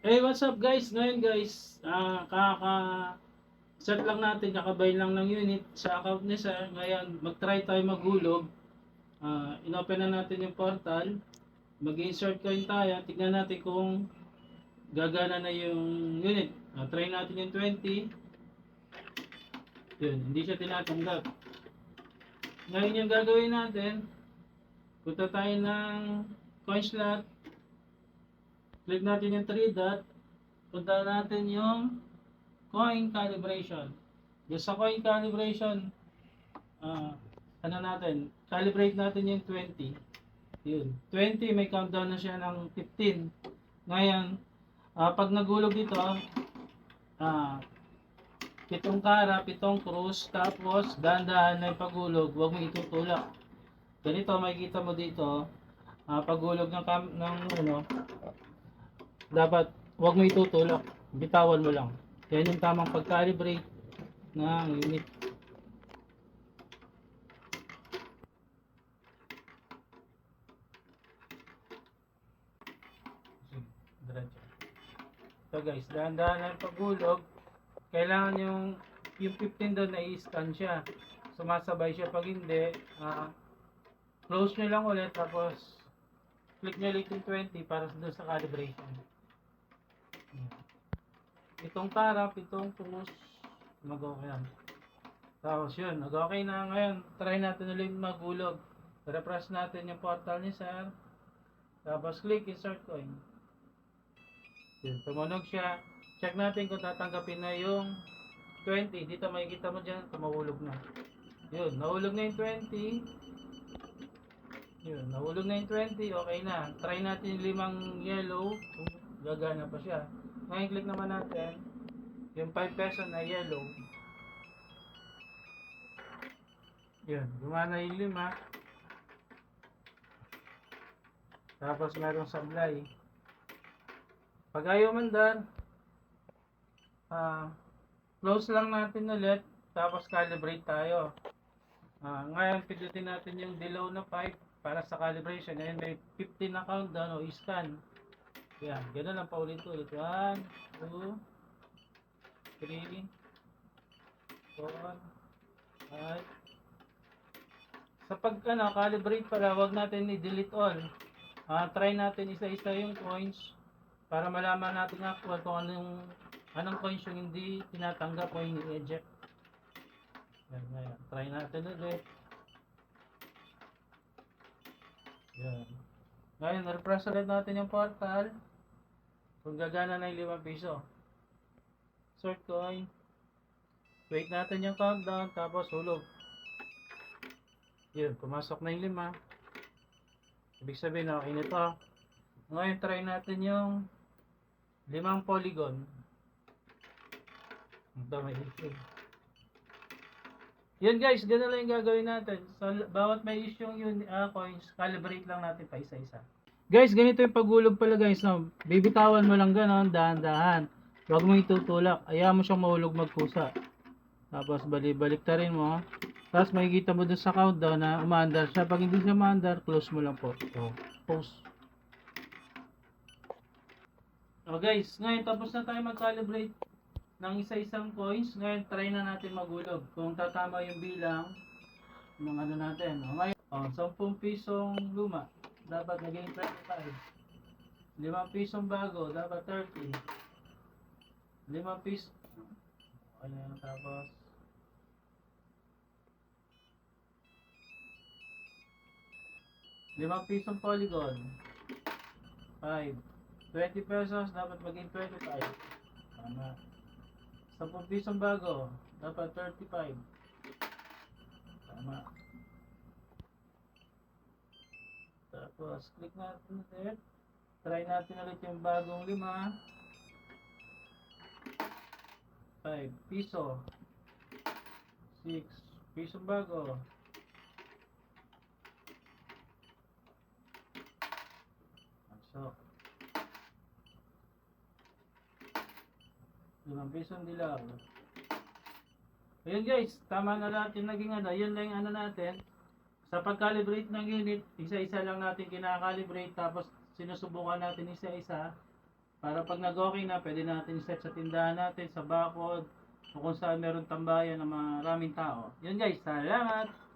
Hey, what's up guys? Ngayon guys, set lang natin, kakabay lang ng unit sa account ni Sir. Ngayon, mag-try tayo maghulog. Inopen na natin yung portal. Mag-insert coin tayo. Tignan natin kung gagana na yung unit. Try natin yung 20. Yun, hindi siya tinatanggap. Ngayon yung gagawin natin, punta tayo ng coin slot. Click natin yung 3 dot. Punta natin yung coin calibration. Yung sa coin calibration, ah, ano natin, calibrate natin yung 20. Yun. 20, may countdown na siya ng 15. Ngayon, pag nagulog dito, pitong kara, pitong cruise, tapos dahan-dahan na yung pagulog, huwag mo itutulak. Ganito, makikita mo dito, pagulog ng ano, dapat huwag mo itutulak. Bitawan mo lang. Yan yung tamang pag-calibrate ng unit. Diretso. So guys, dahan-dahan na yung paghulog. Kailangan yung 15 doon na i-scan siya. Sumasabay siya. Pag hindi, close nyo lang ulit. Tapos, click nyo ulit yung 20 para doon sa calibration. Itong tarap, itong cruise, mag-okay yan. Tapos yun, nag-okay na ngayon. Try natin ulit maghulog. Refresh natin yung portal ni Sir. Tapos click insert coin. Yun, tumunog siya. Check natin kung tatanggapin na yung 20. Dito makikita mo dyan, tumahulog na. Yun, nahulog na yung 20. Yun, nahulog na yung 20. Okay na. Try natin yung 5 yellow. Kung gagana pa siya. Ngayon, click naman natin yung 5 peso na yellow. Yun, gumana yung 5. Tapos merong sablay. Pag ayaw mandar, close lang natin ulit. Tapos calibrate tayo. Ngayon, pindutin natin yung below na 5 para sa calibration. Ngayon, may 15 na countdown o scan. Yan, ganoon lang paulit-ulit. 1, 2, 3, 4, 5. Sa calibrate pala, wag natin i-delete all. Try natin isa-isa yung coins para malaman natin actual kung anong coins yung hindi tinatanggap o ini-eject. Yan, ngayon. Try natin ulit. Yan. Ngayon, refresh ulit natin yung portal. Kung gagana na yung 5 piso. Sort coin. Wait natin yung countdown, tapos hulog. Yun, pumasok na yung 5. Ibig sabihin, okay na ito. Ngayon, try natin yung 5 polygon. Ito, may issue. Yun guys, gano'n lang yung gagawin natin. So, bawat may issue yung coins, calibrate lang natin pa isa-isa. Guys, ganito yung paghulog pala guys. No? Bibitawan mo lang gano'n, dahan-dahan. Huwag mo itutulak. Ayaw mo siyang mahulog magkusa. Tapos balik ta rin mo. Tapos makikita mo dun sa countdown na umaandar siya. Pag hindi siya umaandar, close mo lang po. So, post. So guys, ngayon tapos na tayo mag-calibrate ng isa-isang coins. Ngayon try na natin maghulog. Kung tatama yung bilang ng ano natin. Ngayon, 10 pisong luma. Dapat naging 25. 5 pisong bago. Dapat 30. 5 piso. Ayan, tapos 5 pisong polygon. 5. 20 pesos, dapat maging 25. Tama. 10 pisong bago, dapat 35. Tama. Tapos, click natin ulit. Try natin ulit yung bagong 5. 5 piso. 6 pisong bago. So, 5 pisong dilaw. Ayun guys, tama na lahat yung naging ano. Yun lang yung ano natin. Sa pag-calibrate ng unit, isa-isa lang natin kinakalibrate. Tapos sinusubukan natin isa-isa. Para pag nag-okay na, pwede natin set sa tindahan natin, sa bakod, o kung saan meron tambayan ng maraming tao. Yun guys, salamat!